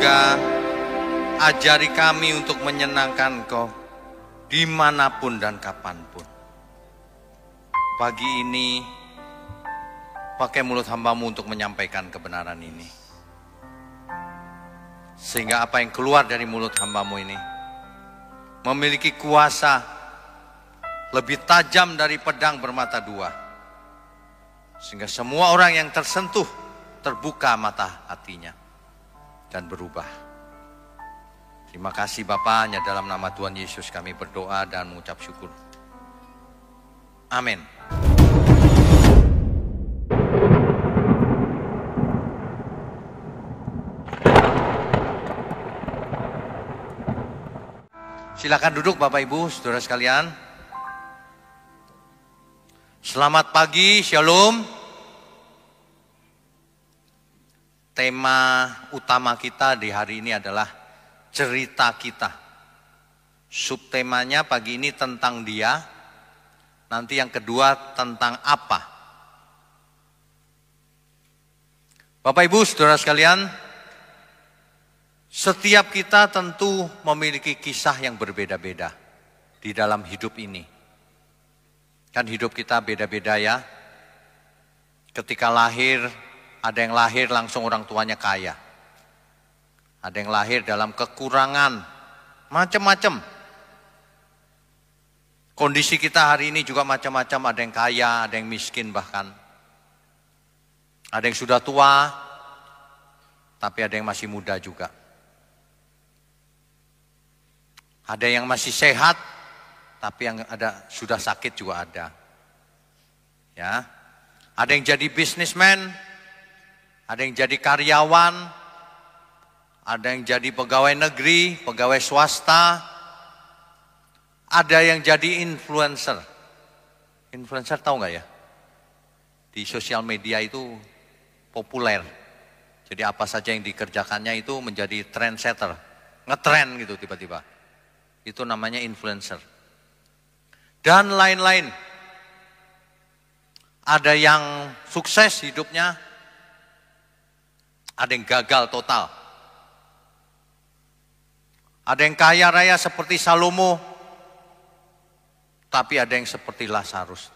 surga, ajari kami untuk menyenangkan Engkau dimanapun dan kapanpun. Pagi ini, pakai mulut hamba-Mu untuk menyampaikan kebenaran ini. Sehingga apa yang keluar dari mulut hamba-Mu ini memiliki kuasa lebih tajam dari pedang bermata dua. Sehingga semua orang yang tersentuh terbuka mata hatinya dan berubah. Terima kasih Bapa, hanya dalam nama Tuhan Yesus kami berdoa dan mengucap syukur. Amin. Silakan duduk Bapak Ibu, saudara sekalian. Selamat pagi, Shalom. Tema utama kita di hari ini adalah cerita kita. Subtemanya pagi ini tentang dia. Nanti yang kedua tentang apa. Bapak Ibu, saudara sekalian, setiap kita tentu memiliki kisah yang berbeda-beda di dalam hidup ini. Kan hidup kita beda-beda ya. Ketika lahir, ada yang lahir langsung orang tuanya kaya. Ada yang lahir dalam kekurangan, macam-macam. Kondisi kita hari ini juga macam-macam, ada yang kaya, ada yang miskin bahkan. Ada yang sudah tua, tapi ada yang masih muda juga. Ada yang masih sehat, tapi yang ada sudah sakit juga ada. Ya. Ada yang jadi bisnismen, ada yang jadi karyawan, ada yang jadi pegawai negeri, pegawai swasta, ada yang jadi influencer. Influencer tahu nggak ya? Di sosial media itu populer. Jadi apa saja yang dikerjakannya itu menjadi trendsetter, ngetrend gitu tiba-tiba. Itu namanya influencer. Dan lain-lain. Ada yang sukses hidupnya, ada yang gagal total. Ada yang kaya raya seperti Salomo, tapi ada yang seperti Lazarus.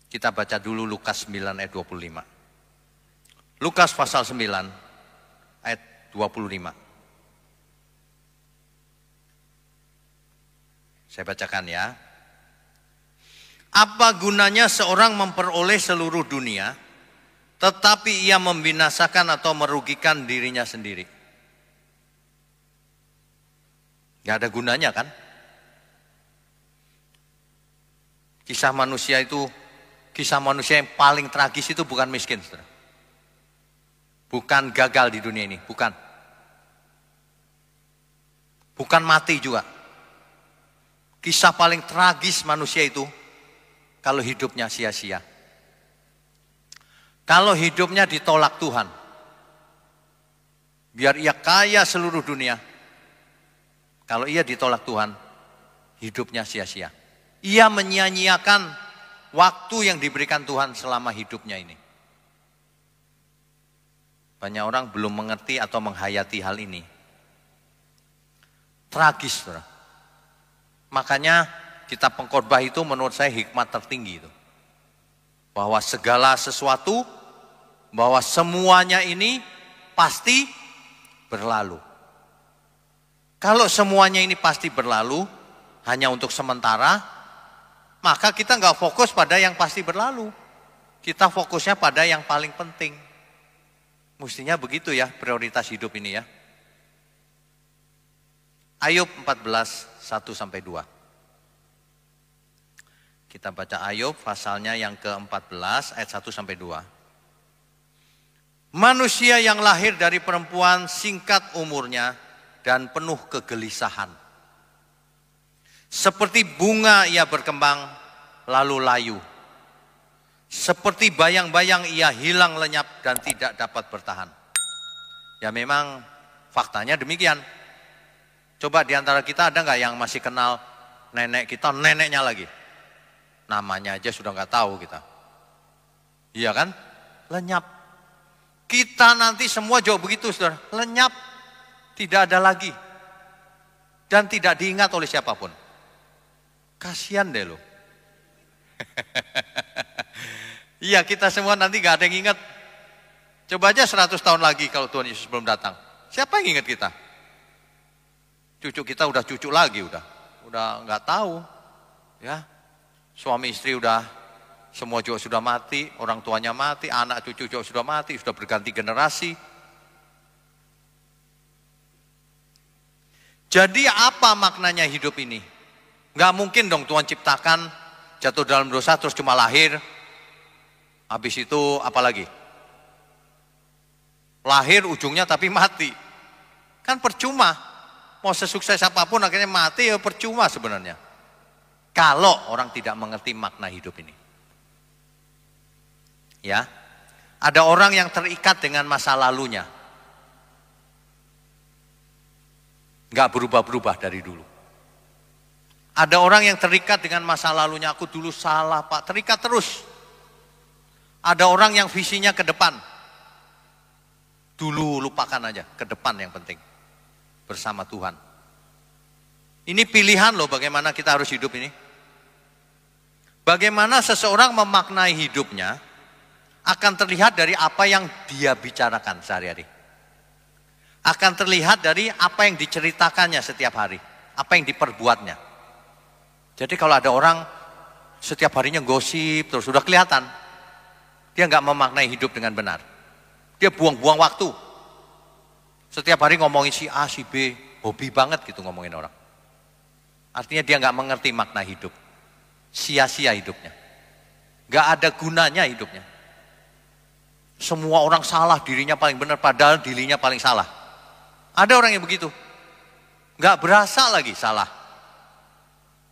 Kita baca dulu Lukas 9 ayat 25. Lukas pasal 9 ayat 25. Saya bacakan ya. Apa gunanya seorang memperoleh seluruh dunia, tetapi ia membinasakan atau merugikan dirinya sendiri? Gak ada gunanya kan? Kisah manusia yang paling tragis itu bukan miskin, saudara. Bukan gagal di dunia ini, bukan. Bukan mati juga. Kisah paling tragis manusia itu kalau hidupnya sia-sia. Kalau hidupnya ditolak Tuhan. Biar ia kaya seluruh dunia. Kalau ia ditolak Tuhan, hidupnya sia-sia. Ia menyia-nyiakan waktu yang diberikan Tuhan selama hidupnya ini. Banyak orang belum mengerti atau menghayati hal ini. Tragis, saudara. Makanya kitab Pengkhotbah itu menurut saya hikmat tertinggi itu. Bahwa segala sesuatu, bahwa semuanya ini pasti berlalu. Kalau semuanya ini pasti berlalu, hanya untuk sementara, maka kita nggak fokus pada yang pasti berlalu. Kita fokusnya pada yang paling penting. Mestinya begitu ya prioritas hidup ini ya. Ayub 14, 1-2. Kita baca Ayub pasalnya yang ke-14 ayat 1-2. Manusia yang lahir dari perempuan singkat umurnya dan penuh kegelisahan. Seperti bunga ia berkembang lalu layu. Seperti bayang-bayang ia hilang lenyap dan tidak dapat bertahan. Ya memang faktanya demikian. Coba di antara kita ada nggak yang masih kenal nenek kita, neneknya lagi? Namanya aja sudah nggak tahu kita. Iya kan? lenyap. Kita nanti semua juga begitu, saudara, lenyap, tidak ada lagi. Dan tidak diingat oleh siapapun. Kasihan deh loh. Iya, kita semua nanti gak ada yang ingat. Coba aja 100 tahun lagi kalau Tuhan Yesus belum datang. Siapa yang ingat kita? Cucu kita udah cucu lagi, udah nggak tahu, ya. Suami istri udah semua juga sudah mati, orang tuanya mati, anak cucu juga sudah mati, sudah berganti generasi. Jadi apa maknanya hidup ini? Nggak mungkin dong Tuhan ciptakan jatuh dalam dosa terus cuma lahir, habis itu apa lagi? Lahir ujungnya tapi mati. Kan percuma. Mau sesukses apapun akhirnya mati, ya percuma sebenarnya. Kalau orang tidak mengerti makna hidup ini. Ya. Ada orang yang terikat dengan masa lalunya. Nggak berubah-berubah dari dulu. Ada orang yang terikat dengan masa lalunya, aku dulu salah Pak, terikat terus. Ada orang yang visinya ke depan. Dulu lupakan aja, ke depan yang penting. Bersama Tuhan. Ini pilihan loh bagaimana kita harus hidup ini. Bagaimana seseorang memaknai hidupnya akan terlihat dari apa yang dia bicarakan sehari-hari. Akan terlihat dari apa yang diceritakannya setiap hari. Apa yang diperbuatnya. Jadi kalau ada orang setiap harinya gosip terus sudah kelihatan. Dia nggak memaknai hidup dengan benar. Dia buang-buang waktu. Setiap hari ngomongin si A, si B, hobi banget gitu ngomongin orang. Artinya dia nggak mengerti makna hidup. Sia-sia hidupnya. Nggak ada gunanya hidupnya. Semua orang salah, dirinya paling benar, padahal dirinya paling salah. Ada orang yang begitu. Nggak berasa lagi salah.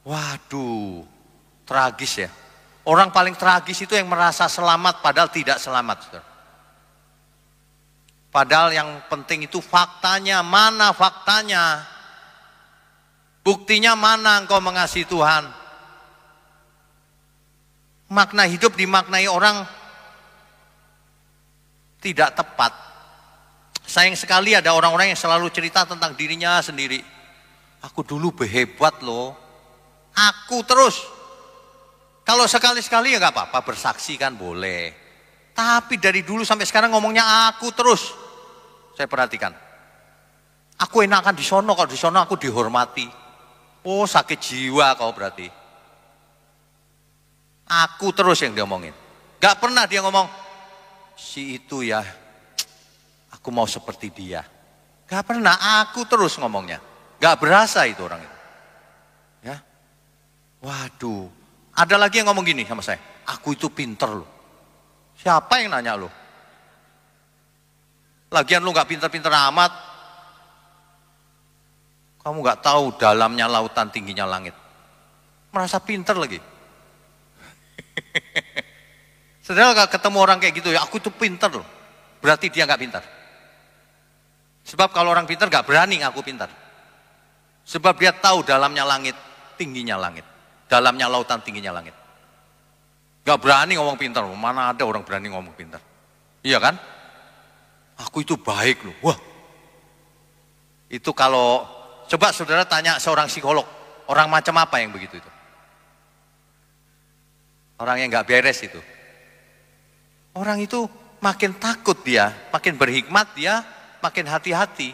Waduh, tragis ya. Orang paling tragis itu yang merasa selamat padahal tidak selamat, saudara. Padahal yang penting itu faktanya, mana faktanya? Buktinya mana engkau mengasihi Tuhan? Makna hidup dimaknai orang tidak tepat. Sayang sekali ada orang-orang yang selalu cerita tentang dirinya sendiri. Aku dulu hebat loh. Aku terus. Kalau sekali-sekali ya gak apa-apa, bersaksi kan boleh. Tapi dari dulu sampai sekarang ngomongnya aku terus. Saya perhatikan. Aku enakan di sono, kalau di sono aku dihormati. Oh, sakit jiwa kau berarti. Aku terus yang dia omongin. Gak pernah dia ngomong, si itu ya, aku mau seperti dia. Gak pernah, aku terus ngomongnya. Gak berasa itu orang itu. Ya. Waduh, ada lagi yang ngomong gini sama saya, aku itu pinter loh. Siapa yang nanya lo? Lagian lu gak pinter-pinter amat. Kamu gak tahu dalamnya lautan, tingginya langit. Merasa pinter lagi. Saudara gak ketemu orang kayak gitu, ya aku itu pinter loh. Berarti dia gak pinter. Sebab kalau orang pinter gak berani ngaku pinter. Sebab dia tahu dalamnya langit, tingginya langit. Dalamnya lautan, tingginya langit. Gak berani ngomong pinter. Mana ada orang berani ngomong pinter. Iya kan? Aku itu baik loh. Wah. Itu kalau, coba saudara tanya seorang psikolog. Orang macam apa yang begitu itu? Orang yang gak beres itu. Orang itu makin takut dia, makin berhikmat dia, makin hati-hati.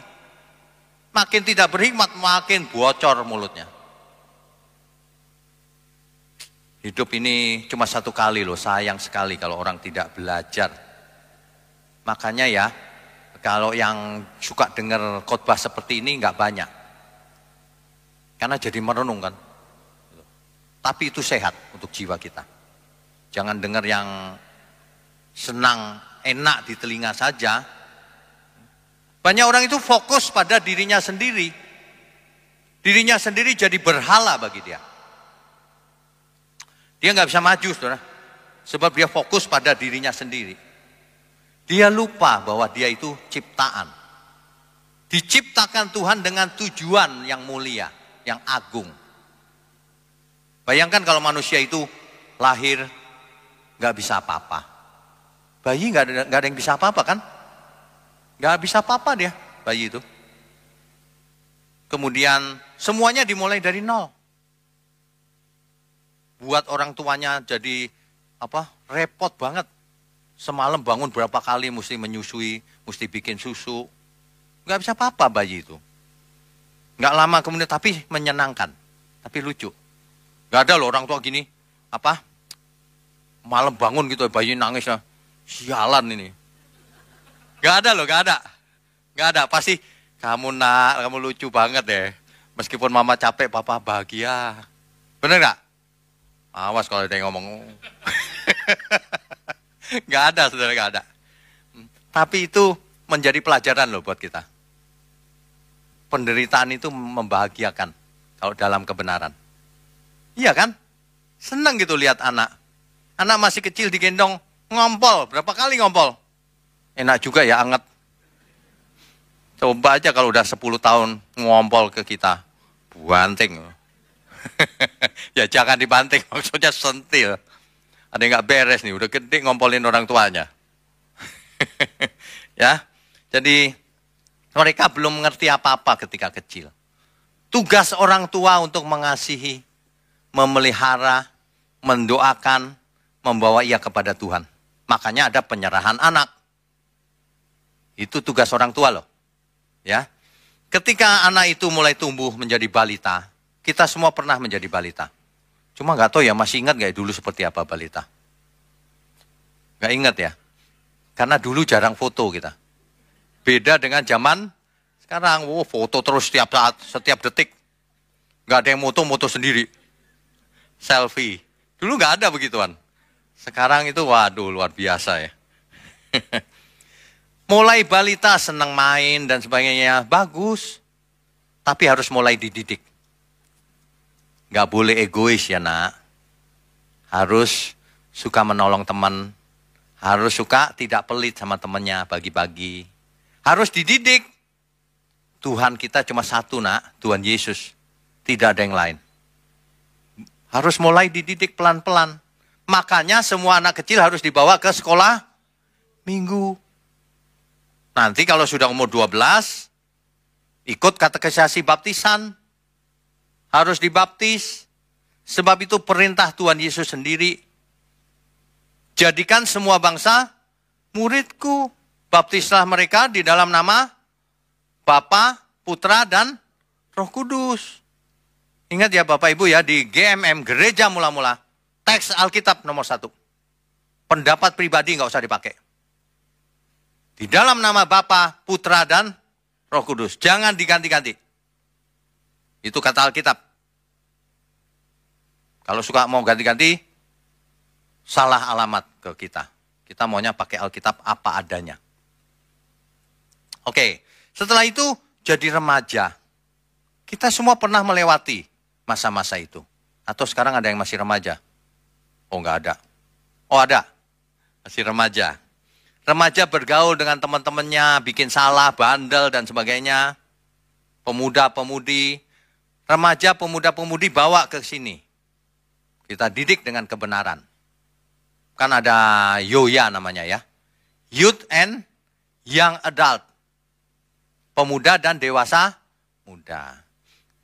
Makin tidak berhikmat, makin bocor mulutnya. Hidup ini cuma satu kali loh, sayang sekali kalau orang tidak belajar. Makanya ya, kalau yang suka dengar khotbah seperti ini nggak banyak. Karena jadi merenung kan. Tapi itu sehat untuk jiwa kita. Jangan dengar yang senang, enak di telinga saja. Banyak orang itu fokus pada dirinya sendiri. Dirinya sendiri jadi berhala bagi dia. Dia nggak bisa maju, saudara. Sebab dia fokus pada dirinya sendiri. Dia lupa bahwa dia itu ciptaan. Diciptakan Tuhan dengan tujuan yang mulia, yang agung. Bayangkan kalau manusia itu lahir nggak bisa apa-apa. Bayi nggak ada yang bisa apa-apa kan? Nggak bisa apa-apa dia, bayi itu. Kemudian semuanya dimulai dari nol. Buat orang tuanya jadi repot banget. Semalam bangun berapa kali mesti menyusui, mesti bikin susu. Nggak bisa apa-apa bayi itu. Nggak lama kemudian tapi menyenangkan, tapi lucu. Nggak ada loh orang tua gini, malam bangun gitu bayi nangis, sialan ini. Nggak ada loh, nggak ada. Pasti kamu kamu lucu banget deh. Meskipun mama capek, papa bahagia. Bener nggak? Awas kalau ada yang ngomong. Nggak ada, saudara, nggak ada. Tapi itu menjadi pelajaran loh buat kita. Penderitaan itu membahagiakan kalau dalam kebenaran. Iya kan? Senang gitu lihat anak. Anak masih kecil digendong, ngompol. Berapa kali ngompol? Enak juga ya, anget. Coba aja kalau udah 10 tahun ngompol ke kita. Banting. Ya jangan dibanting, maksudnya sentil. Ada yang nggak beres nih, udah gede ngompolin orang tuanya. Ya, jadi mereka belum mengerti apa-apa ketika kecil. Tugas orang tua untuk mengasihi, memelihara, mendoakan, membawa ia kepada Tuhan. Makanya ada penyerahan anak. Itu tugas orang tua loh. Ya. Ketika anak itu mulai tumbuh menjadi balita, kita semua pernah menjadi balita. Cuma nggak tahu ya, masih ingat nggak dulu seperti apa balita? Nggak ingat ya? Karena dulu jarang foto kita. Beda dengan zaman sekarang, foto terus setiap saat, setiap detik. Nggak ada yang moto sendiri. Selfie. Dulu nggak ada begituan. Sekarang itu waduh luar biasa ya. Mulai balita senang main dan sebagainya, bagus. Tapi harus mulai dididik. Nggak boleh egois ya nak. Harus suka menolong teman. Harus suka tidak pelit sama temannya, bagi-bagi. Harus dididik. Tuhan kita cuma satu nak, Tuhan Yesus. Tidak ada yang lain. Harus mulai dididik pelan-pelan. Makanya semua anak kecil harus dibawa ke sekolah minggu. Nanti kalau sudah umur 12, ikut katekisasi baptisan. Harus dibaptis. Sebab itu perintah Tuhan Yesus sendiri. Jadikan semua bangsa muridku. Baptislah mereka di dalam nama Bapa, Putra, dan Roh Kudus. Ingat ya Bapak Ibu ya, di GMM, Gereja Mula-Mula, teks Alkitab nomor 1. Pendapat pribadi nggak usah dipakai. Di dalam nama Bapa, Putra, dan Roh Kudus. Jangan diganti-ganti. Itu kata Alkitab. Kalau suka mau ganti-ganti, salah alamat ke kita. Kita maunya pakai Alkitab apa adanya. Oke, setelah itu jadi remaja. Kita semua pernah melewati masa-masa itu. Atau sekarang ada yang masih remaja? Oh enggak ada. Oh ada, masih remaja. Remaja bergaul dengan teman-temannya, bikin salah, bandel dan sebagainya. Pemuda-pemudi, remaja pemuda-pemudi bawa ke sini. Kita didik dengan kebenaran. Kan ada YOYA namanya ya. Youth and Young Adult. Pemuda dan dewasa muda.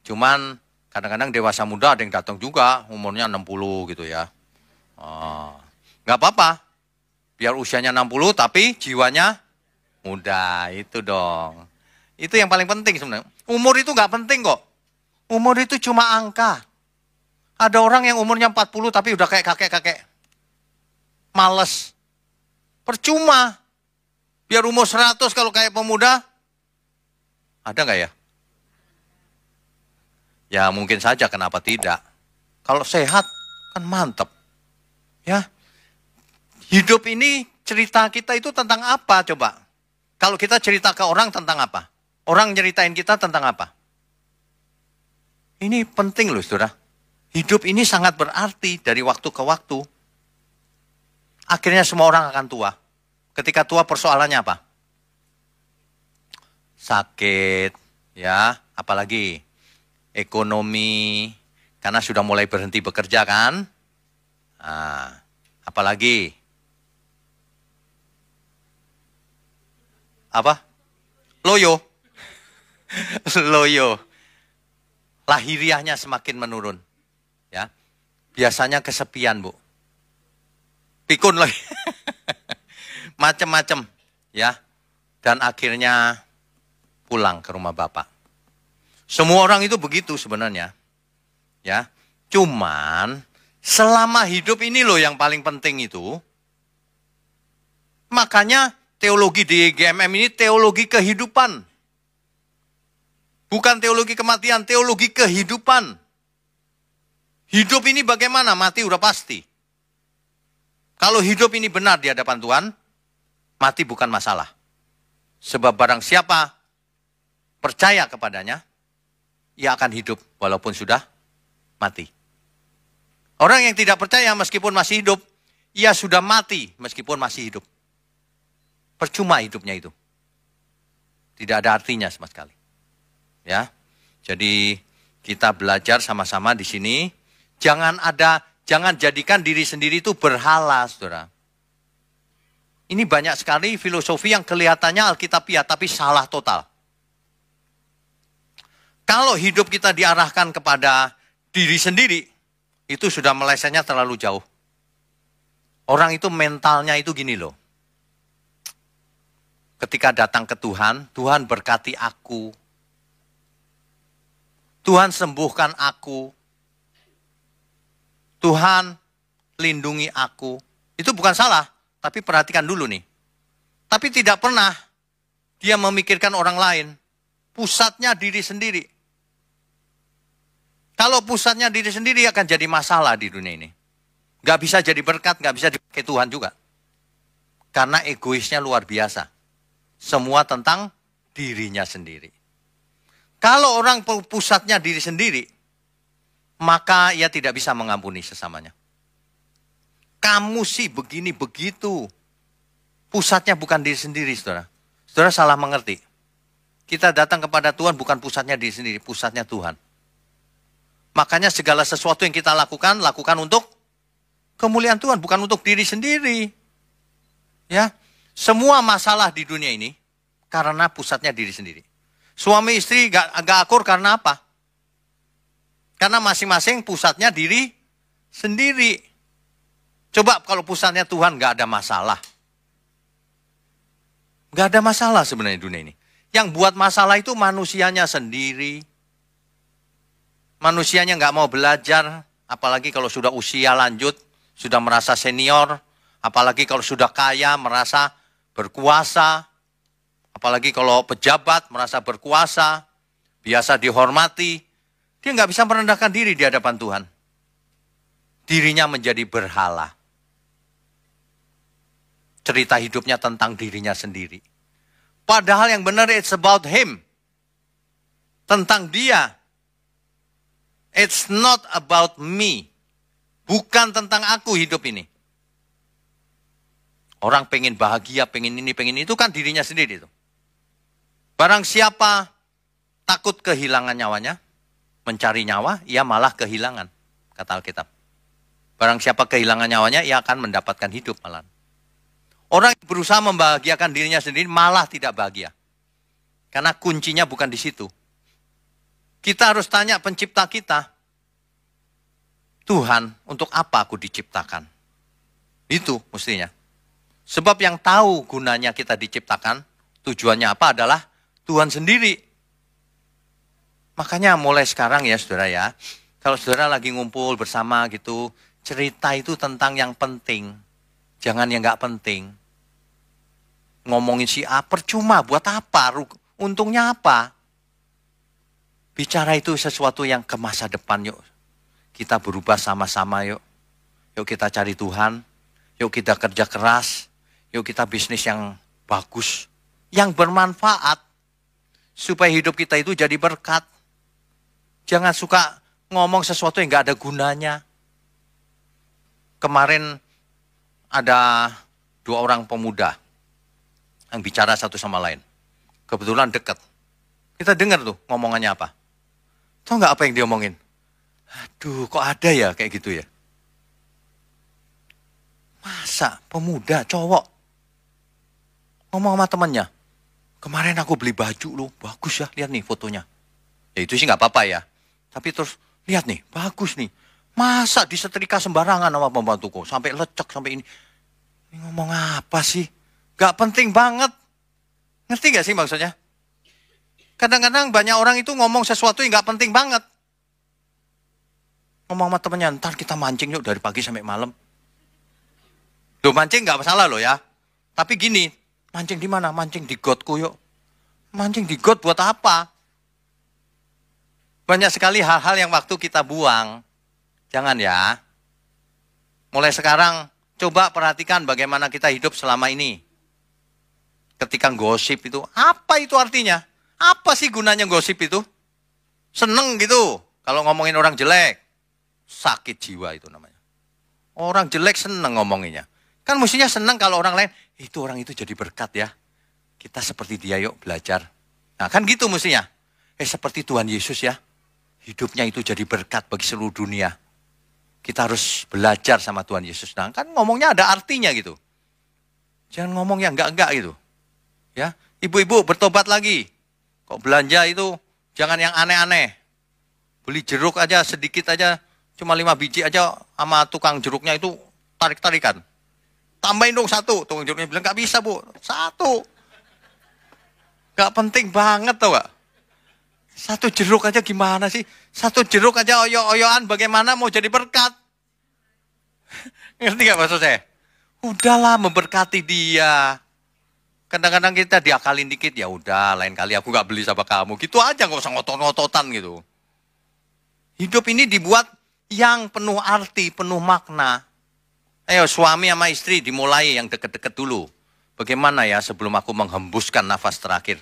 Cuman kadang-kadang dewasa muda ada yang datang juga, umurnya 60 gitu ya. Nggak apa-apa. Biar usianya 60 tapi jiwanya muda, itu dong. Itu yang paling penting sebenarnya. Umur itu nggak penting kok. Umur itu cuma angka. Ada orang yang umurnya 40 tapi udah kayak kakek-kakek. Males. Percuma. Biar umur 100 kalau kayak pemuda. Ada nggak ya? Ya mungkin saja, kenapa tidak. Kalau sehat kan mantep. Ya. Hidup ini cerita kita itu tentang apa coba? Kalau kita cerita ke orang tentang apa? Orang nyeritain kita tentang apa? Ini penting loh saudara. Hidup ini sangat berarti dari waktu ke waktu. Akhirnya semua orang akan tua. Ketika tua persoalannya apa? Sakit, ya, apalagi ekonomi, karena sudah mulai berhenti bekerja kan? Apalagi apa? Loyo. Loyo. Lahiriahnya semakin menurun. Ya. Biasanya kesepian, Bu. Pikun lagi. Macem-macem, ya. Dan akhirnya pulang ke rumah bapak. Semua orang itu begitu sebenarnya. Ya. Cuman selama hidup ini loh yang paling penting itu. Makanya teologi di GMM ini teologi kehidupan. Bukan teologi kematian, teologi kehidupan. Hidup ini bagaimana? Mati udah pasti. Kalau hidup ini benar di hadapan Tuhan, mati bukan masalah. Sebab barang siapa percaya kepadanya, ia akan hidup walaupun sudah mati. Orang yang tidak percaya meskipun masih hidup, ia sudah mati meskipun masih hidup. Percuma hidupnya itu. Tidak ada artinya sama sekali. Ya. Jadi kita belajar sama-sama di sini, jangan jadikan diri sendiri itu berhala, Saudara. Ini banyak sekali filosofi yang kelihatannya alkitabiah tapi salah total. Kalau hidup kita diarahkan kepada diri sendiri, itu sudah melesetnya terlalu jauh. Orang itu mentalnya itu gini loh. Ketika datang ke Tuhan, Tuhan berkati aku. Tuhan sembuhkan aku. Tuhan lindungi aku. Itu bukan salah, tapi perhatikan dulu nih. Tapi tidak pernah dia memikirkan orang lain. Pusatnya diri sendiri. Kalau pusatnya diri sendiri akan jadi masalah di dunia ini. Gak bisa jadi berkat, gak bisa dipakai Tuhan juga. Karena egoisnya luar biasa. Semua tentang dirinya sendiri. Kalau orang pusatnya diri sendiri, maka ia tidak bisa mengampuni sesamanya. Kamu sih begini begitu. Pusatnya bukan diri sendiri, saudara. Saudara salah mengerti. Kita datang kepada Tuhan bukan pusatnya diri sendiri, pusatnya Tuhan. Makanya segala sesuatu yang kita lakukan untuk kemuliaan Tuhan, bukan untuk diri sendiri. Ya, semua masalah di dunia ini karena pusatnya diri sendiri. Suami istri gak akur karena apa? Karena masing-masing pusatnya diri sendiri. Coba kalau pusatnya Tuhan gak ada masalah. Gak ada masalah sebenarnya di dunia ini. Yang buat masalah itu manusianya sendiri. Manusianya nggak mau belajar, apalagi kalau sudah usia lanjut, sudah merasa senior, apalagi kalau sudah kaya, merasa berkuasa, apalagi kalau pejabat merasa berkuasa, biasa dihormati, dia nggak bisa merendahkan diri di hadapan Tuhan. Dirinya menjadi berhala. Cerita hidupnya tentang dirinya sendiri. Padahal yang benar it's about him. Tentang dia. It's not about me. Bukan tentang aku hidup ini. Orang pengen bahagia, pengen ini, pengen itu kan dirinya sendiri itu. Barang siapa takut kehilangan nyawanya, mencari nyawa, ia malah kehilangan. Kata Alkitab. Barang siapa kehilangan nyawanya, ia akan mendapatkan hidup malah. Orang yang berusaha membahagiakan dirinya sendiri malah tidak bahagia. Karena kuncinya bukan di situ. Kita harus tanya pencipta kita, Tuhan, untuk apa aku diciptakan? Itu mestinya. Sebab yang tahu gunanya kita diciptakan, tujuannya apa adalah Tuhan sendiri. Makanya mulai sekarang ya saudara ya, kalau saudara lagi ngumpul bersama gitu, cerita itu tentang yang penting. Jangan yang nggak penting. Ngomongin si A, percuma, buat apa? Untungnya apa? Bicara itu sesuatu yang ke masa depan yuk. Kita berubah sama-sama yuk. Yuk kita cari Tuhan. Yuk kita kerja keras. Yuk kita bisnis yang bagus. Yang bermanfaat. Supaya hidup kita itu jadi berkat. Jangan suka ngomong sesuatu yang gak ada gunanya. Kemarin ada 2 orang pemuda. Yang bicara satu sama lain. Kebetulan dekat. Kita dengar tuh ngomongannya apa. Tahu nggak apa yang dia omongin? Aduh, kok ada ya kayak gitu ya? Masa pemuda, cowok, ngomong sama temannya, Kemarin aku beli baju loh, bagus ya, lihat nih fotonya. Ya itu sih nggak apa-apa ya. Tapi terus, lihat nih, bagus nih. Masa disetrika sembarangan sama pembantuku, sampai lecek, sampai ini. Ini ngomong apa sih? Gak penting banget. Ngerti gak sih maksudnya? Kadang-kadang banyak orang itu ngomong sesuatu yang gak penting banget. Ngomong sama temennya, ntar kita mancing yuk dari pagi sampai malam. Loh mancing gak masalah loh ya. Tapi gini, mancing di mana? Mancing di gotku yuk. Mancing di got buat apa? Banyak sekali hal-hal yang waktu kita buang. Jangan ya. Mulai sekarang, coba perhatikan bagaimana kita hidup selama ini. Ketika gosip itu, apa itu artinya? Apa sih gunanya gosip itu? Seneng gitu. Kalau ngomongin orang jelek. Sakit jiwa itu namanya. Orang jelek seneng ngomonginnya. Kan mestinya seneng kalau orang lain, itu orang itu jadi berkat ya. Kita seperti dia yuk belajar. Nah kan gitu mestinya. Seperti Tuhan Yesus ya. Hidupnya itu jadi berkat bagi seluruh dunia. Kita harus belajar sama Tuhan Yesus. Nah kan ngomongnya ada artinya gitu. Jangan ngomong yang enggak-enggak gitu. Ya, ibu-ibu bertobat lagi. Kok belanja itu jangan yang aneh-aneh. Beli jeruk aja sedikit aja. Cuma 5 biji aja sama tukang jeruknya itu tarik-tarikan. Tambahin dong 1. Tukang jeruknya bilang gak bisa bu. 1. Gak penting banget tau gak? 1 jeruk aja gimana sih? 1 jeruk aja oyo-oyoan bagaimana mau jadi berkat? Ngerti gak maksud saya? Udahlah memberkati dia. Kadang-kadang kita diakalin dikit, ya udah lain kali aku gak beli sama kamu. Gitu aja gak usah ngotot-ngototan gitu. Hidup ini dibuat yang penuh arti, penuh makna. Ayo suami sama istri dimulai yang deket-deket dulu. Bagaimana ya sebelum aku menghembuskan nafas terakhir.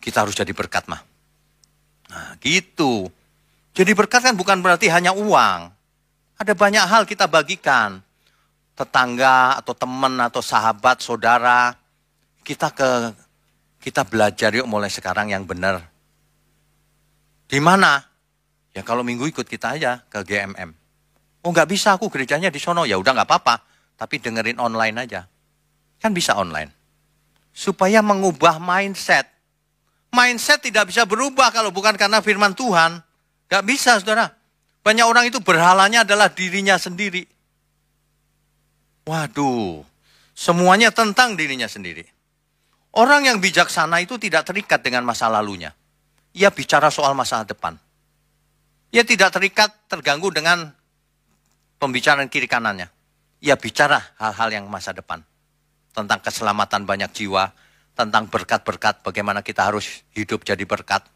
Kita harus jadi berkat mah. Nah gitu. Jadi berkat kan bukan berarti hanya uang. Ada banyak hal kita bagikan. Tetangga atau teman atau sahabat, saudara. Kita belajar yuk mulai sekarang yang benar. Di mana? Ya kalau minggu ikut kita aja ke GMM. Oh nggak bisa aku gerejanya di sono. Ya udah nggak apa-apa. Tapi dengerin online aja. Kan bisa online. Supaya mengubah mindset. Mindset tidak bisa berubah kalau bukan karena firman Tuhan. Gak bisa, saudara. Banyak orang itu berhalanya adalah dirinya sendiri. Waduh, semuanya tentang dirinya sendiri. Orang yang bijaksana itu tidak terikat dengan masa lalunya. Ia bicara soal masa depan. Ia tidak terikat, terganggu dengan pembicaraan kiri kanannya. Ia bicara hal-hal yang masa depan. Tentang keselamatan banyak jiwa, tentang berkat-berkat, bagaimana kita harus hidup jadi berkat.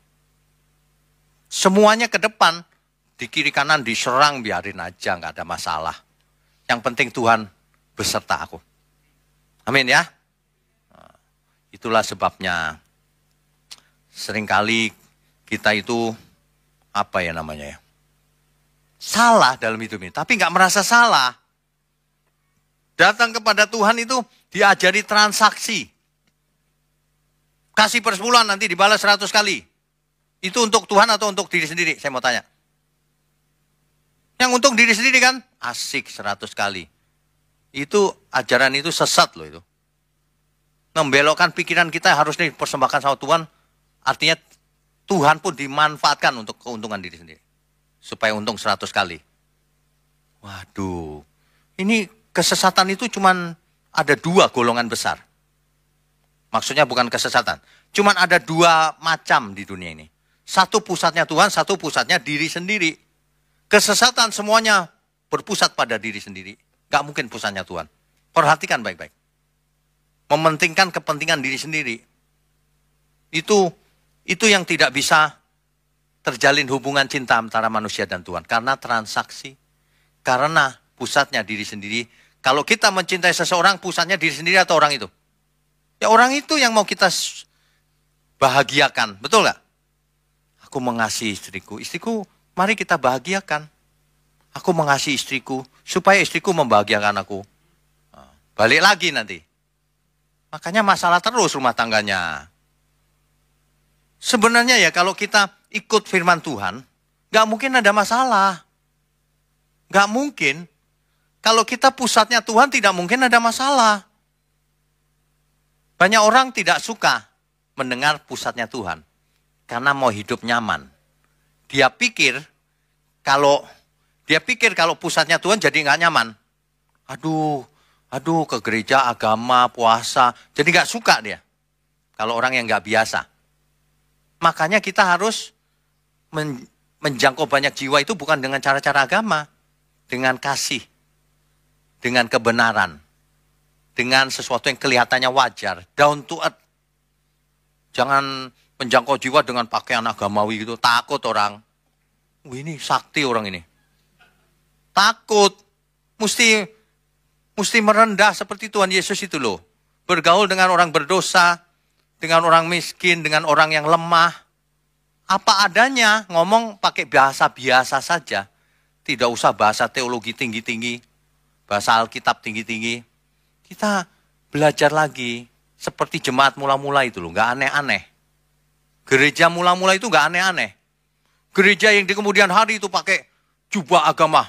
Semuanya ke depan, di kiri kanan diserang, biarin aja, nggak ada masalah. Yang penting Tuhan beserta aku. Amin ya. Itulah sebabnya seringkali kita itu, apa ya namanya ya, salah dalam hidup ini, tapi nggak merasa salah. Datang kepada Tuhan itu diajari transaksi. Kasih persepuluhan nanti dibalas 100 kali. Itu untuk Tuhan atau untuk diri sendiri? Saya mau tanya. Yang untuk diri sendiri kan? Asik 100 kali. Itu ajaran itu sesat loh itu. Membelokkan pikiran kita harus dipersembahkan sama Tuhan. Artinya Tuhan pun dimanfaatkan untuk keuntungan diri sendiri. Supaya untung 100 kali. Waduh. Ini kesesatan itu cuman ada 2 golongan besar. Maksudnya bukan kesesatan. Cuman ada 2 macam di dunia ini. Satu pusatnya Tuhan, satu pusatnya diri sendiri. Kesesatan semuanya berpusat pada diri sendiri. Gak mungkin pusatnya Tuhan. Perhatikan baik-baik. Mementingkan kepentingan diri sendiri. Itu yang tidak bisa terjalin hubungan cinta antara manusia dan Tuhan. Karena transaksi. Karena pusatnya diri sendiri. Kalau kita mencintai seseorang, pusatnya diri sendiri atau orang itu? Ya orang itu yang mau kita bahagiakan. Betul gak? Aku mengasihi istriku. Istriku, mari kita bahagiakan. Aku mengasihi istriku. Supaya istriku membahagiakan aku. Balik lagi nanti. Makanya masalah terus rumah tangganya. Sebenarnya ya kalau kita ikut firman Tuhan, gak mungkin ada masalah. Gak mungkin. Kalau kita pusatnya Tuhan tidak mungkin ada masalah. Banyak orang tidak suka mendengar pusatnya Tuhan karena mau hidup nyaman. Dia pikir kalau pusatnya Tuhan jadi nggak nyaman. Aduh ke gereja, agama, puasa, jadi nggak suka dia. Kalau orang yang nggak biasa. Makanya kita harus menjangkau banyak jiwa itu bukan dengan cara-cara agama. Dengan kasih. Dengan kebenaran. Dengan sesuatu yang kelihatannya wajar. Down to earth. Jangan menjangkau jiwa dengan pakaian agamawi gitu. Takut orang. Ini sakti orang ini. Takut. Mesti merendah seperti Tuhan Yesus itu loh. Bergaul dengan orang berdosa. Dengan orang miskin. Dengan orang yang lemah. Apa adanya. Ngomong pakai bahasa biasa saja. Tidak usah bahasa teologi tinggi-tinggi. Bahasa Alkitab tinggi-tinggi. Kita belajar lagi. Seperti jemaat mula-mula itu loh. Gak aneh-aneh. Gereja mula-mula itu gak aneh-aneh. Gereja yang di kemudian hari itu pakai jubah agama.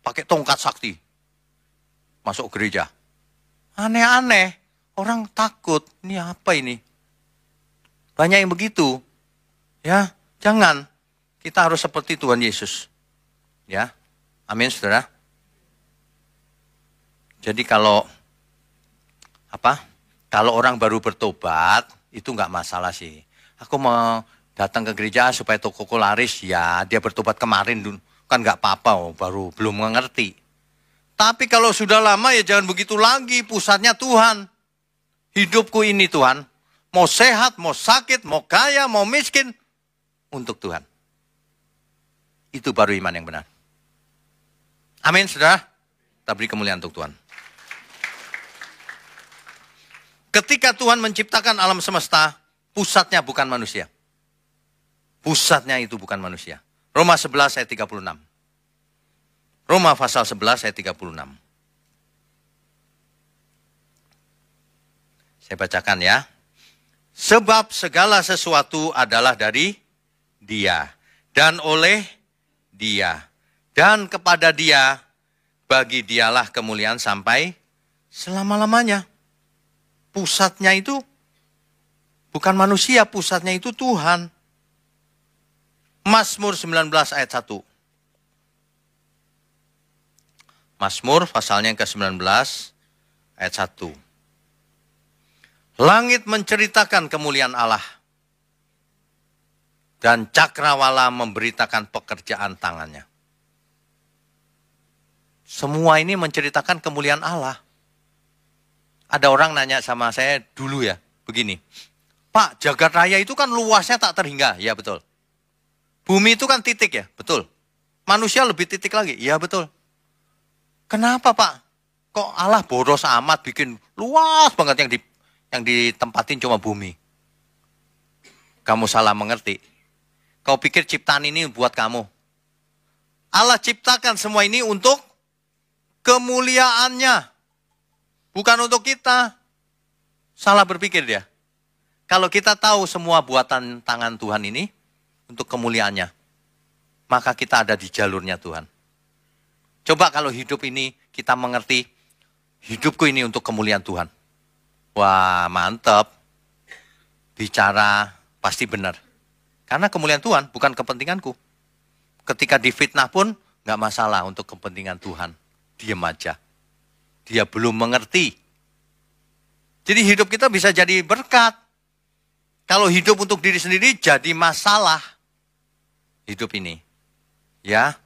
Pakai tongkat sakti. Masuk gereja. Aneh-aneh. Orang takut. Ini apa ini? Banyak yang begitu. Ya, jangan. Kita harus seperti Tuhan Yesus. Ya. Amin, saudara. Jadi kalau orang baru bertobat, itu nggak masalah sih. Aku mau datang ke gereja supaya tokoku laris, ya dia bertobat kemarin, kan nggak apa-apa, baru belum mengerti. Tapi kalau sudah lama ya jangan begitu lagi, pusatnya Tuhan. Hidupku ini Tuhan, mau sehat, mau sakit, mau kaya, mau miskin, untuk Tuhan. Itu baru iman yang benar. Amin, saudara. Kita beri kemuliaan untuk Tuhan. Ketika Tuhan menciptakan alam semesta, pusatnya bukan manusia. Pusatnya itu bukan manusia. Roma 11 ayat 36. Roma pasal 11 ayat 36. Saya bacakan ya. Sebab segala sesuatu adalah dari Dia. Dan oleh Dia. Dan kepada Dia, bagi Dialah kemuliaan sampai selama-lamanya. Pusatnya itu bukan manusia, pusatnya itu Tuhan. Mazmur 19 ayat 1. Mazmur pasalnya ke-19 ayat 1. Langit menceritakan kemuliaan Allah. Dan cakrawala memberitakan pekerjaan tangannya. Semua ini menceritakan kemuliaan Allah. Ada orang nanya sama saya dulu ya, begini. Pak, jagat raya itu kan luasnya tak terhingga. Ya betul. Bumi itu kan titik ya, betul. Manusia lebih titik lagi, ya betul. Kenapa Pak? Kok Allah boros amat bikin luas banget yang ditempatin cuma bumi? Kamu salah mengerti. Kau pikir ciptaan ini buat kamu. Allah ciptakan semua ini untuk kemuliaannya. Bukan untuk kita. Salah berpikir dia. Kalau kita tahu semua buatan tangan Tuhan ini untuk kemuliaannya, maka kita ada di jalurnya Tuhan. Coba kalau hidup ini kita mengerti, hidupku ini untuk kemuliaan Tuhan. Wah, mantap. Bicara pasti benar. Karena kemuliaan Tuhan bukan kepentinganku. Ketika difitnah pun nggak masalah untuk kepentingan Tuhan. Diam aja. Dia belum mengerti. Jadi hidup kita bisa jadi berkat. Kalau hidup untuk diri sendiri jadi masalah. Hidup ini. Ya,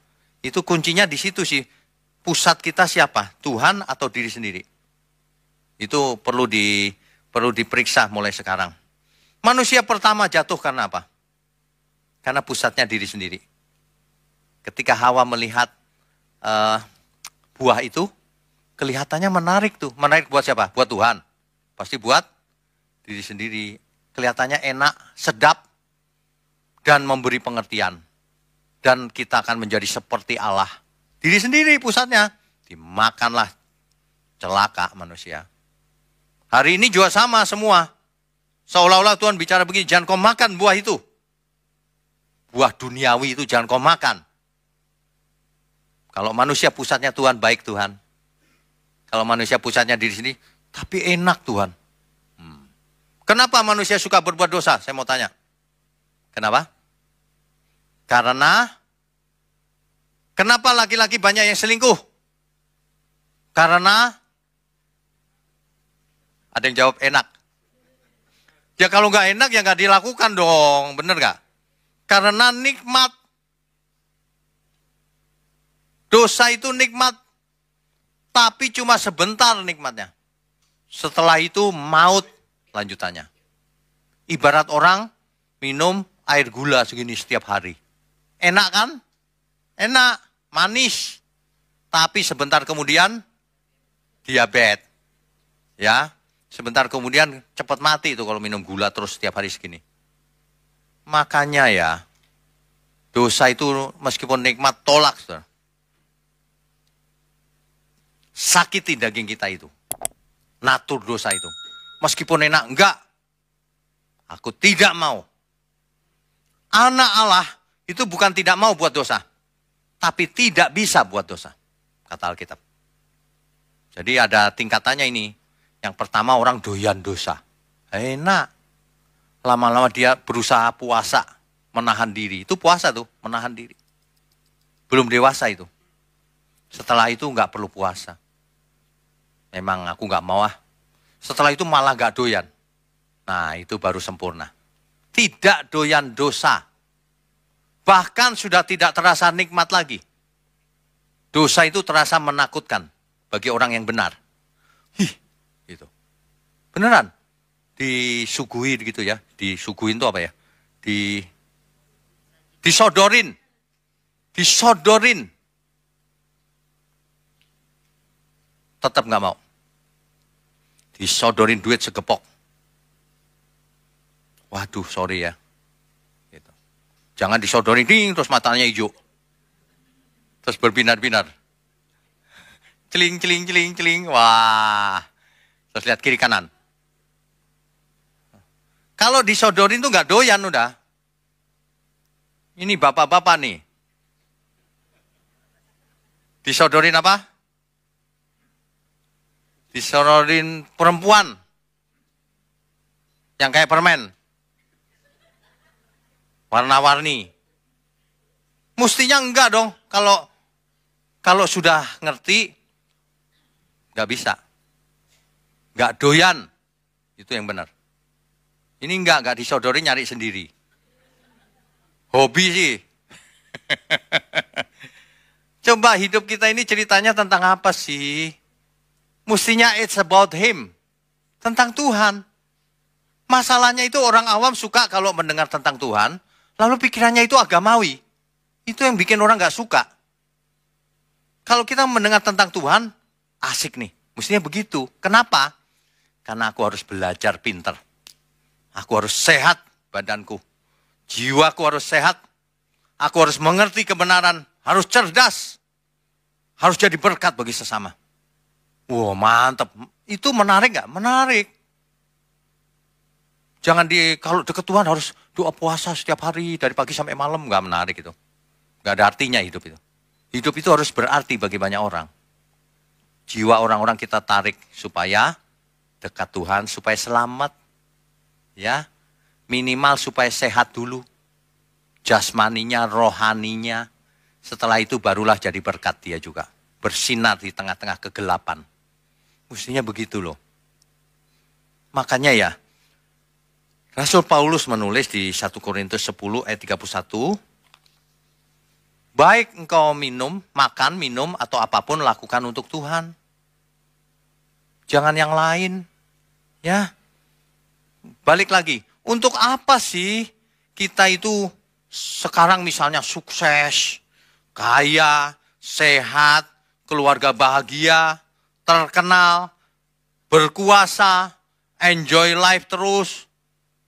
itu kuncinya di situ sih. Pusat kita siapa? Tuhan atau diri sendiri? Itu perlu diperiksa mulai sekarang. Manusia pertama jatuh karena apa? Karena pusatnya diri sendiri. Ketika Hawa melihat buah itu, kelihatannya menarik tuh. Menarik buat siapa? Buat Tuhan. Pasti buat diri sendiri. Kelihatannya enak, sedap, dan memberi pengertian. Dan kita akan menjadi seperti Allah. Diri sendiri pusatnya. Dimakanlah, celaka manusia. Hari ini juga sama semua. Seolah-olah Tuhan bicara begini, jangan kau makan buah itu. Buah duniawi itu jangan kau makan. Kalau manusia pusatnya Tuhan, baik Tuhan. Kalau manusia pusatnya diri sendiri, tapi enak Tuhan. Kenapa manusia suka berbuat dosa? Saya mau tanya. Kenapa? Kenapa laki-laki banyak yang selingkuh? Karena ada yang jawab enak. Ya kalau nggak enak ya nggak dilakukan dong, bener nggak? Karena nikmat. Dosa itu nikmat, tapi cuma sebentar nikmatnya. Setelah itu maut lanjutannya. Ibarat orang minum air gula segini setiap hari. Enak kan? Enak, manis. Tapi sebentar kemudian diabetes. Ya, sebentar kemudian cepat mati itu kalau minum gula terus setiap hari segini. Makanya ya, dosa itu meskipun nikmat tolak, saudara. Sakiti daging kita itu. Natur dosa itu. Meskipun enak, enggak. Aku tidak mau. Anak Allah itu bukan tidak mau buat dosa. Tapi tidak bisa buat dosa. Kata Alkitab. Jadi ada tingkatannya ini. Yang pertama orang doyan dosa. Enak. Lama-lama dia berusaha puasa. Menahan diri. Itu puasa tuh, menahan diri. Belum dewasa itu. Setelah itu enggak perlu puasa. Memang aku nggak mau ah. Setelah itu malah nggak doyan. Nah itu baru sempurna. Tidak doyan dosa. Bahkan sudah tidak terasa nikmat lagi. Dosa itu terasa menakutkan bagi orang yang benar. Gitu. Beneran. Disuguhi gitu ya. Disuguhin itu apa ya? Disodorin. Disodorin. Tetap nggak mau. Disodorin duit segepok. Waduh, sorry ya. Gitu. Jangan disodorin ding, terus matanya hijau. Terus berbinar-binar. Celing, celing, celing, celing. Wah. Terus lihat kiri kanan. Kalau disodorin tuh nggak doyan udah. Ini bapak-bapak nih. Disodorin apa? Disodorin perempuan yang kayak permen, warna-warni. Mestinya enggak dong. Kalau sudah ngerti, nggak bisa, nggak doyan, itu yang benar. Ini nggak disodorin, nyari sendiri. Hobi sih. Coba hidup kita ini ceritanya tentang apa sih? Mestinya it's about him. Tentang Tuhan. Masalahnya itu orang awam suka kalau mendengar tentang Tuhan, lalu pikirannya itu agamawi. Itu yang bikin orang gak suka. Kalau kita mendengar tentang Tuhan, asik nih. Mestinya begitu. Kenapa? Karena aku harus belajar pinter. Aku harus sehat badanku. Jiwaku harus sehat. Aku harus mengerti kebenaran. Harus cerdas. Harus jadi berkat bagi sesama. Wah, mantap. Itu menarik nggak? Menarik. Jangan kalau deket Tuhan harus doa puasa setiap hari dari pagi sampai malam, nggak menarik itu. Nggak ada artinya hidup itu. Hidup itu harus berarti bagi banyak orang. Jiwa orang-orang kita tarik supaya dekat Tuhan, supaya selamat. Ya, minimal supaya sehat dulu. Jasmaninya, rohaninya. Setelah itu barulah jadi berkat dia juga. Bersinar di tengah-tengah kegelapan. Mestinya begitu loh. Makanya ya, Rasul Paulus menulis di 1 Korintus 10 ayat 31, baik engkau makan, minum, atau apapun lakukan untuk Tuhan. Jangan yang lain. Ya. Balik lagi, untuk apa sih kita itu sekarang misalnya sukses, kaya, sehat, keluarga bahagia, terkenal, berkuasa, enjoy life terus,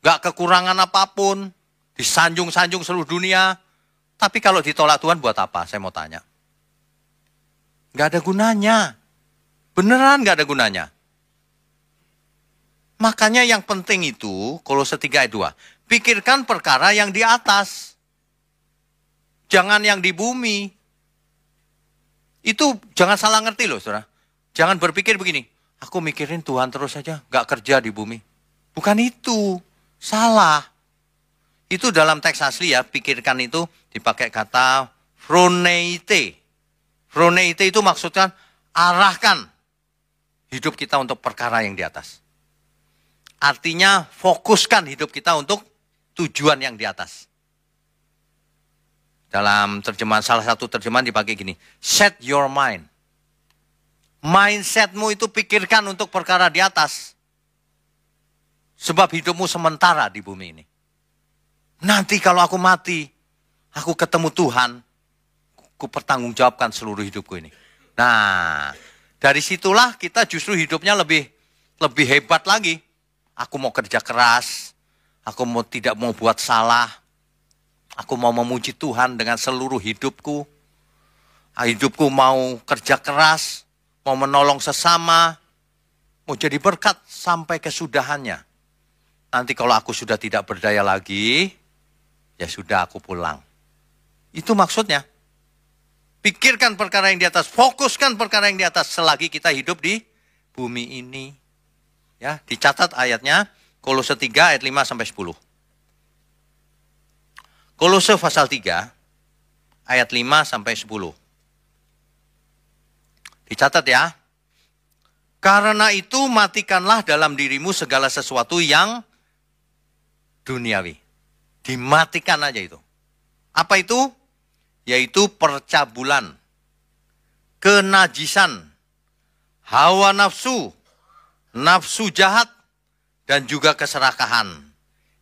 gak kekurangan apapun, disanjung-sanjung seluruh dunia. Tapi kalau ditolak Tuhan buat apa? Saya mau tanya. Gak ada gunanya. Beneran gak ada gunanya. Makanya yang penting itu, Kolose 3 ayat 2, pikirkan perkara yang di atas. Jangan yang di bumi. Itu jangan salah ngerti loh, saudara. Jangan berpikir begini, aku mikirin Tuhan terus saja, gak kerja di bumi. Bukan itu, salah. Itu dalam teks asli ya, pikirkan itu dipakai kata phroneite. Phroneite itu maksudnya arahkan hidup kita untuk perkara yang di atas. Artinya fokuskan hidup kita untuk tujuan yang di atas. Dalam terjemahan, salah satu terjemahan dipakai gini, set your mind. Mindsetmu itu pikirkan untuk perkara di atas. Sebab hidupmu sementara di bumi ini. Nanti kalau aku mati, aku ketemu Tuhan, aku pertanggungjawabkan seluruh hidupku ini. Nah, dari situlah kita justru hidupnya lebih hebat lagi. Aku mau kerja keras, aku tidak mau buat salah, aku mau memuji Tuhan dengan seluruh hidupku. Hidupku mau kerja keras, mau menolong sesama, mau jadi berkat sampai kesudahannya. Nanti kalau aku sudah tidak berdaya lagi, ya sudah aku pulang. Itu maksudnya. Pikirkan perkara yang di atas, fokuskan perkara yang di atas selagi kita hidup di bumi ini. Ya, dicatat ayatnya Kolose 3 ayat 5 sampai 10. Kolose pasal 3 ayat 5 sampai 10. Dicatat ya. Karena itu matikanlah dalam dirimu segala sesuatu yang duniawi. Dimatikan aja itu. Apa itu? Yaitu percabulan, kenajisan, hawa nafsu, nafsu jahat, dan juga keserakahan.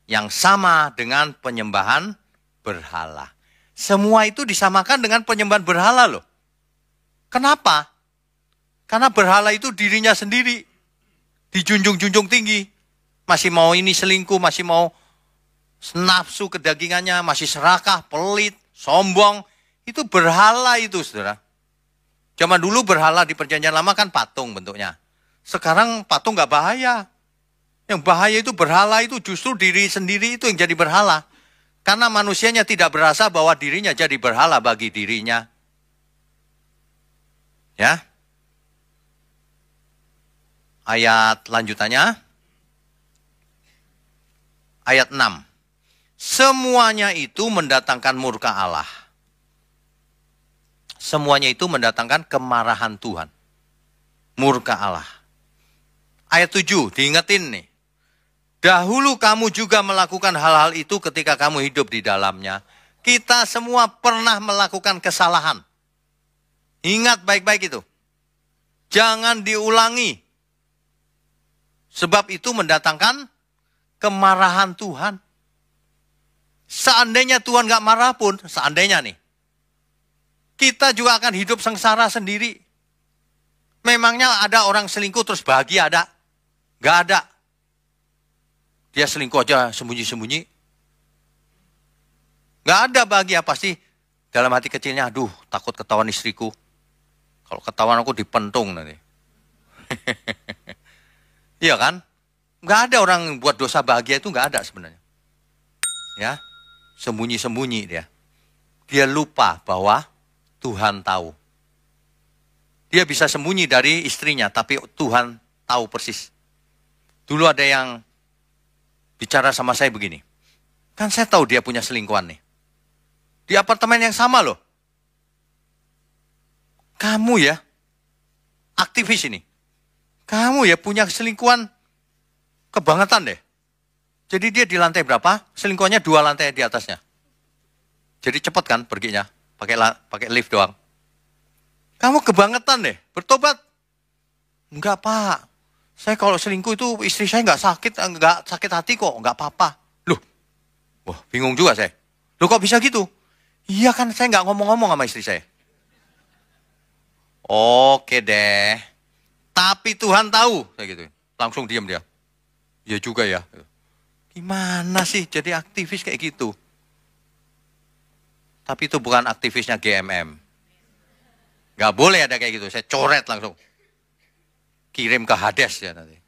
Yang sama dengan penyembahan berhala. Semua itu disamakan dengan penyembahan berhala loh. Kenapa? Karena berhala itu dirinya sendiri. Dijunjung-junjung tinggi. Masih mau ini selingkuh, masih mau nafsu kedagingannya, masih serakah, pelit, sombong. Itu berhala itu, saudara. Zaman dulu berhala di perjanjian lama kan patung bentuknya. Sekarang patung nggak bahaya. Yang bahaya itu berhala itu justru diri sendiri itu yang jadi berhala. Karena manusianya tidak berasa bahwa dirinya jadi berhala bagi dirinya. Ya. Ayat lanjutannya. Ayat 6. Semuanya itu mendatangkan murka Allah. Semuanya itu mendatangkan kemarahan Tuhan. Murka Allah. Ayat 7, diingetin nih. Dahulu kamu juga melakukan hal-hal itu ketika kamu hidup di dalamnya. Kita semua pernah melakukan kesalahan. Ingat baik-baik itu. Jangan diulangi. Sebab itu mendatangkan kemarahan Tuhan. Seandainya Tuhan gak marah pun, seandainya nih, kita juga akan hidup sengsara sendiri. Memangnya ada orang selingkuh terus bahagia ada? Gak ada. Dia selingkuh aja sembunyi-sembunyi. Gak ada bahagia, pasti dalam hati kecilnya, aduh takut ketahuan istriku. Kalau ketahuan aku dipentung nanti. Iya kan? Gak ada orang buat dosa bahagia itu gak ada sebenarnya. Ya, sembunyi-sembunyi dia. Dia lupa bahwa Tuhan tahu. Dia bisa sembunyi dari istrinya, tapi Tuhan tahu persis. Dulu ada yang bicara sama saya begini. Kan saya tahu dia punya selingkuhan nih. Di apartemen yang sama loh. Kamu ya, aktivis ini. Kamu ya punya selingkuhan kebangetan deh. Jadi dia di lantai berapa? Selingkuhannya 2 lantai di atasnya. Jadi cepat kan perginya. Pakai lift doang. Kamu kebangetan deh. Bertobat. Enggak pak. Saya kalau selingkuh itu istri saya enggak sakit hati kok. Enggak apa-apa. Loh. Wah bingung juga saya. Loh kok bisa gitu? Iya kan saya enggak ngomong-ngomong sama istri saya. Oke deh. Tapi Tuhan tahu. Saya gitu. Langsung diam dia. Iya juga ya. Gimana sih jadi aktivis kayak gitu? Tapi itu bukan aktivisnya GMM. Gak boleh ada kayak gitu. Saya coret langsung. Kirim ke Hades ya nanti.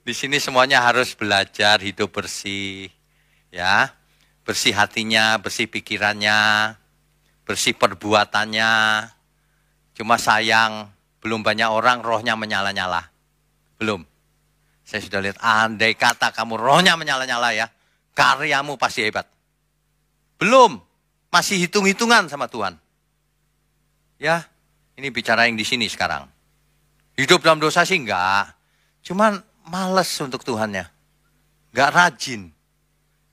Di sini semuanya harus belajar hidup bersih. Ya. Bersih hatinya, bersih pikirannya, bersih perbuatannya. Cuma sayang, belum banyak orang rohnya menyala-nyala. Belum. Saya sudah lihat, andai kata kamu rohnya menyala-nyala ya, karyamu pasti hebat. Belum. Masih hitung-hitungan sama Tuhan. Ya, ini bicara yang di sini sekarang. Hidup dalam dosa sih enggak. Cuman males untuk Tuhannya. Enggak rajin.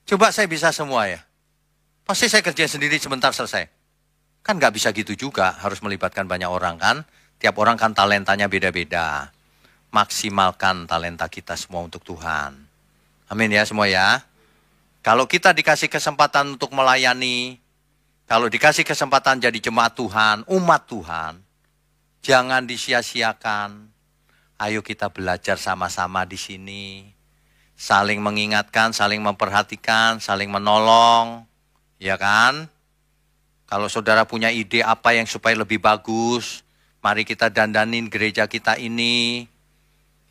Coba saya bisa semua ya. Pasti saya kerja sendiri sebentar selesai. Kan enggak bisa gitu juga. Harus melibatkan banyak orang kan. Tiap orang kan talentanya beda-beda. Maksimalkan talenta kita semua untuk Tuhan. Amin ya semua ya. Kalau kita dikasih kesempatan untuk melayani, kalau dikasih kesempatan jadi jemaat Tuhan, umat Tuhan, jangan disia-siakan. Ayo kita belajar sama-sama di sini. Saling mengingatkan, saling memperhatikan, saling menolong. Ya kan? Kalau saudara punya ide apa yang supaya lebih bagus, mari kita dandanin gereja kita ini.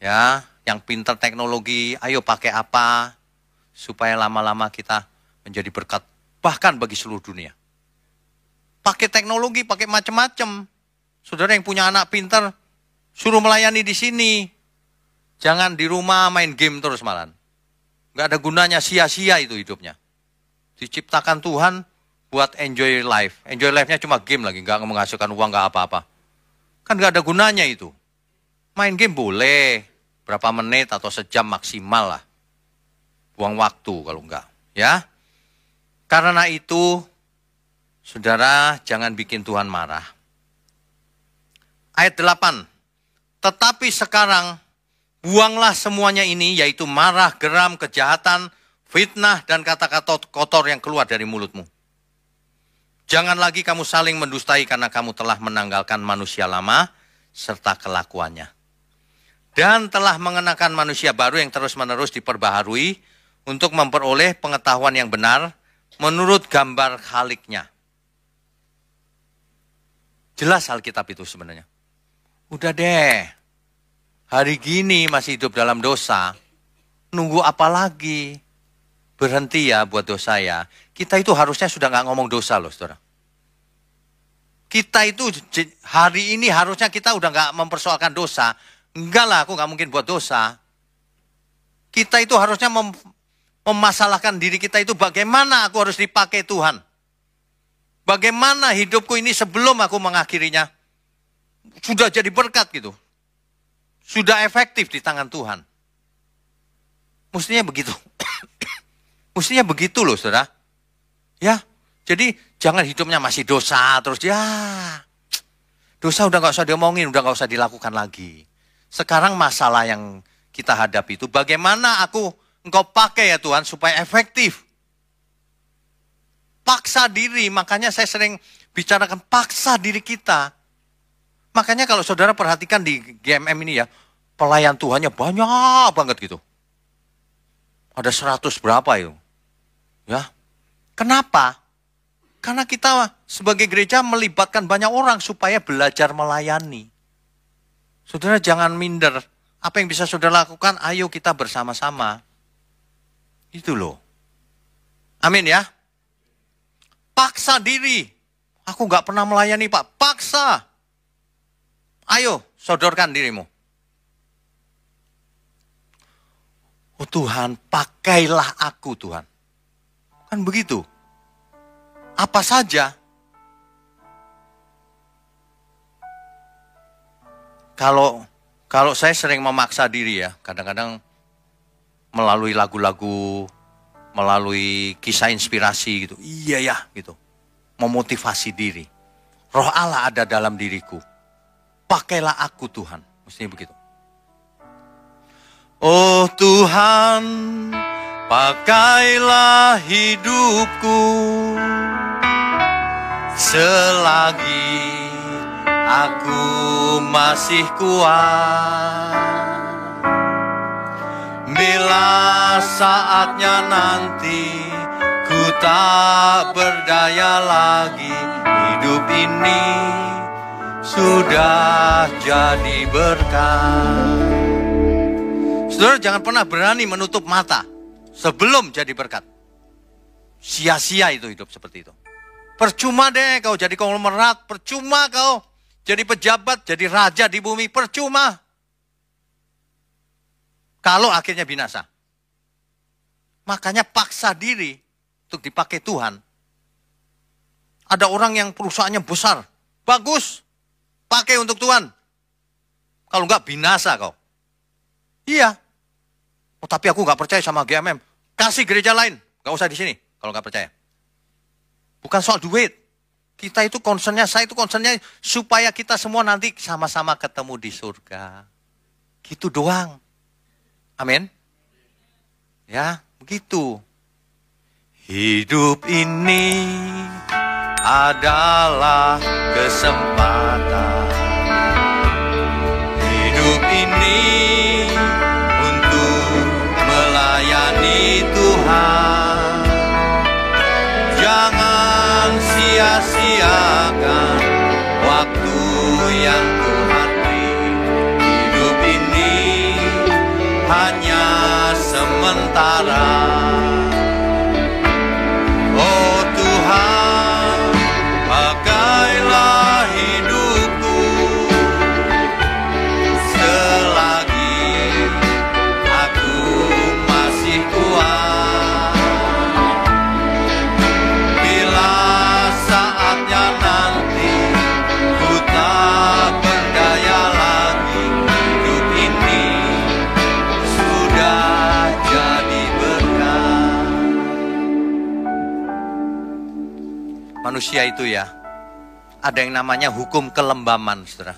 Ya, yang pintar teknologi, ayo pakai apa? Supaya lama-lama kita menjadi berkat bahkan bagi seluruh dunia. Pakai teknologi, pakai macam-macam. Saudara yang punya anak pintar, suruh melayani di sini. Jangan di rumah main game terus malam. Nggak ada gunanya, sia-sia itu hidupnya. Diciptakan Tuhan buat enjoy life. Enjoy life-nya cuma game lagi, nggak menghasilkan uang, nggak apa-apa. Kan nggak ada gunanya itu. Main game boleh, berapa menit atau sejam maksimal lah. Buang waktu kalau enggak. Ya. Karena itu, saudara jangan bikin Tuhan marah. Ayat 8. Tetapi sekarang buanglah semuanya ini, yaitu marah, geram, kejahatan, fitnah, dan kata-kata kotor yang keluar dari mulutmu. Jangan lagi kamu saling mendustai karena kamu telah menanggalkan manusia lama serta kelakuannya. Dan telah mengenakan manusia baru yang terus-menerus diperbaharui untuk memperoleh pengetahuan yang benar menurut gambar Khaliknya. Jelas Alkitab itu sebenarnya. Udah deh, hari gini masih hidup dalam dosa, nunggu apa lagi? Berhenti ya buat dosa ya. Kita itu harusnya sudah nggak ngomong dosa loh saudara. Kita itu hari ini harusnya kita udah nggak mempersoalkan dosa. Enggak lah, aku nggak mungkin buat dosa. Kita itu harusnya memasalahkan diri kita itu bagaimana aku harus dipakai Tuhan. Bagaimana hidupku ini sebelum aku mengakhirinya sudah jadi berkat gitu. Sudah efektif di tangan Tuhan. Mestinya begitu. Mestinya begitu loh saudara. Ya, jadi jangan hidupnya masih dosa terus ya. Dosa udah nggak usah diomongin, udah nggak usah dilakukan lagi. Sekarang masalah yang kita hadapi itu bagaimana engkau pakai ya Tuhan supaya efektif. Paksa diri, makanya saya sering bicarakan paksa diri kita. Makanya kalau saudara perhatikan di GMM ini ya, pelayan Tuhannya banyak banget gitu. Ada 100 berapa itu. Ya. Kenapa? Karena kita sebagai gereja melibatkan banyak orang supaya belajar melayani. Saudara jangan minder. Apa yang bisa saudara lakukan, ayo kita bersama-sama. Itu loh. Amin ya. Paksa diri. Aku nggak pernah melayani Pak. Paksa. Ayo, sodorkan dirimu. Oh Tuhan, pakailah aku Tuhan. Kan begitu. Apa saja. Kalau saya sering memaksa diri ya, kadang-kadang melalui lagu-lagu, melalui kisah inspirasi gitu. Iya ya gitu. Memotivasi diri. Roh Allah ada dalam diriku. Pakailah aku Tuhan. Mestinya begitu. Oh Tuhan, pakailah hidupku selagi aku masih kuat. Bila saatnya nanti ku tak berdaya lagi, hidup ini sudah jadi berkat. Saudara jangan pernah berani menutup mata sebelum jadi berkat. Sia-sia itu hidup seperti itu. Percuma deh kau jadi konglomerat, percuma kau jadi pejabat, jadi raja di bumi, percuma. Kalau akhirnya binasa. Makanya paksa diri untuk dipakai Tuhan. Ada orang yang perusahaannya besar. Bagus. Pakai untuk Tuhan. Kalau enggak binasa kau. Iya. Oh, tapi aku enggak percaya sama GMM. Kasih gereja lain. Enggak usah di sini kalau enggak percaya. Bukan soal duit. Kita itu concernnya, saya itu concernnya supaya kita semua nanti sama-sama ketemu di surga. Gitu doang. Amin. Ya, begitu. Hidup ini adalah kesempatan. Hidup ini untuk melayani Tuhan. Jangan sia-siakan waktu yang Tuhan beri. Hidup ini hanya sementara. Oh Tuhan, pakailah hidupku selagi aku masih kuat. Bila saatnya nanti ku tak berdaya lagi, hidup ini sudah jadi berkat. Manusia itu ya, ada yang namanya hukum kelembaman, saudara.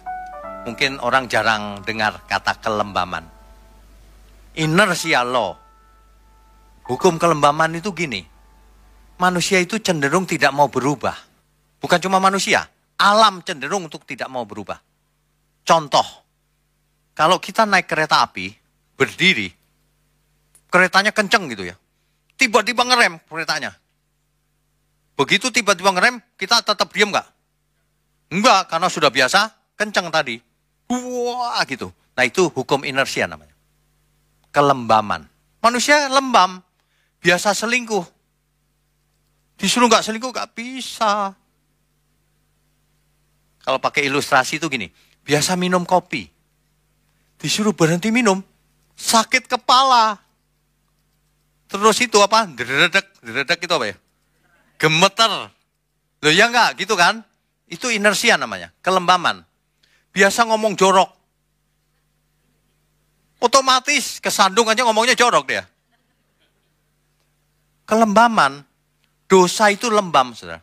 Mungkin orang jarang dengar kata kelembaman. Inertia law. Hukum kelembaman itu gini. Manusia itu cenderung tidak mau berubah. Bukan cuma manusia, alam cenderung untuk tidak mau berubah. Contoh, kalau kita naik kereta api, berdiri, keretanya kenceng gitu ya. Tiba-tiba ngerem keretanya. Begitu tiba-tiba ngerem, kita tetap diam nggak? Enggak, karena sudah biasa, kenceng tadi. Wah gitu. Nah itu hukum inersia namanya. Kelembaman. Manusia lembam, biasa selingkuh. Disuruh nggak selingkuh, nggak bisa. Kalau pakai ilustrasi itu gini, biasa minum kopi. Disuruh berhenti minum, sakit kepala. Terus itu apa? Dedek itu apa ya? Gemeter. Loh ya enggak, gitu kan? Itu inersia namanya, kelembaman. Biasa ngomong jorok. Otomatis kesandung aja ngomongnya jorok dia. Kelembaman, dosa itu lembam, saudara.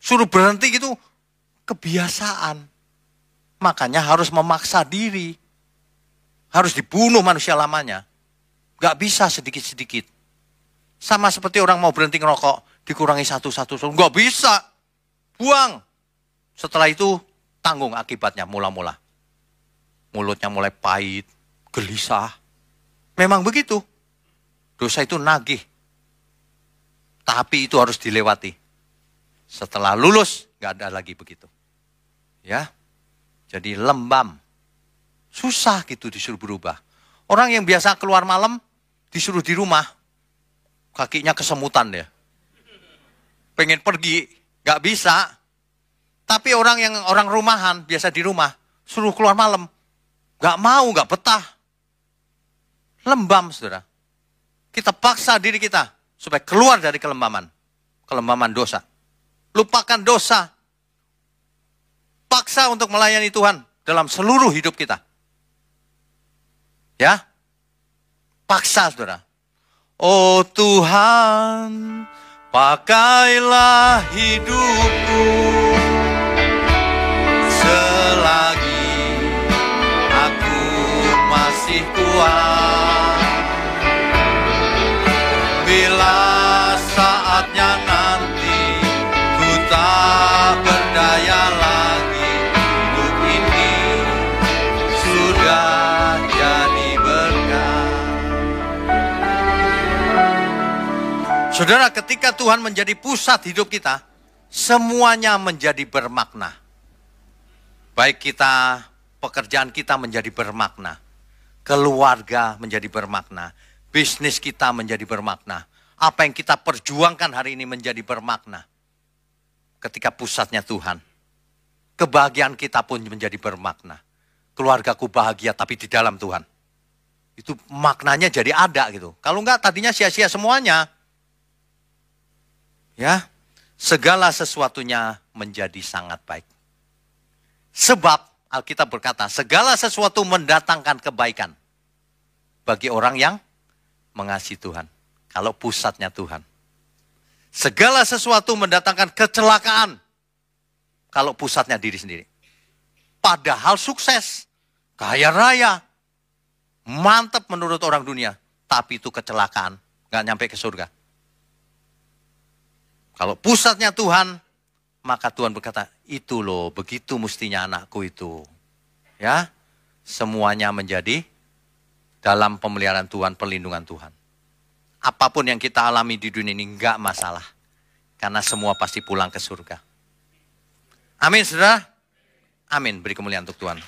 Suruh berhenti gitu, kebiasaan. Makanya harus memaksa diri. Harus dibunuh manusia lamanya. Gak bisa sedikit-sedikit. Sama seperti orang mau berhenti ngerokok, dikurangi satu-satu. Gak bisa. Buang. Setelah itu tanggung akibatnya mula-mula. Mulutnya mulai pahit, gelisah. Memang begitu. Dosa itu nagih. Tapi itu harus dilewati. Setelah lulus, gak ada lagi begitu. Ya. Jadi lembam. Susah gitu disuruh berubah. Orang yang biasa keluar malam, disuruh di rumah. Kakinya kesemutan ya. Pengen pergi, gak bisa. Tapi orang rumahan, biasa di rumah, suruh keluar malam. Gak mau, gak betah. Lembam, saudara. Kita paksa diri kita supaya keluar dari kelembaman. Kelembaman dosa. Lupakan dosa. Paksa untuk melayani Tuhan dalam seluruh hidup kita. Ya. Paksa, saudara. Oh Tuhan, pakailah hidupku selagi aku masih kuat. Bila saatnya nanti ku tak berdaya lagi, hidup ini sudah jadi berkat. Saudara, ketika Tuhan menjadi pusat hidup kita, semuanya menjadi bermakna. Baik kita, pekerjaan kita menjadi bermakna. Keluarga menjadi bermakna. Bisnis kita menjadi bermakna. Apa yang kita perjuangkan hari ini menjadi bermakna. Ketika pusatnya Tuhan. Kebahagiaan kita pun menjadi bermakna. Keluargaku bahagia tapi di dalam Tuhan. Itu maknanya jadi ada gitu. Kalau enggak tadinya sia-sia semuanya. Ya, segala sesuatunya menjadi sangat baik. Sebab Alkitab berkata, segala sesuatu mendatangkan kebaikan bagi orang yang mengasihi Tuhan. Kalau pusatnya Tuhan. Segala sesuatu mendatangkan kecelakaan kalau pusatnya diri sendiri. Padahal sukses, kaya raya, mantap menurut orang dunia, tapi itu kecelakaan, nggak nyampe ke surga. Kalau pusatnya Tuhan, maka Tuhan berkata, itu loh, begitu mestinya anakku itu. Ya, semuanya menjadi dalam pemeliharaan Tuhan, perlindungan Tuhan. Apapun yang kita alami di dunia ini nggak masalah, karena semua pasti pulang ke surga. Amin, saudara. Amin, beri kemuliaan untuk Tuhan.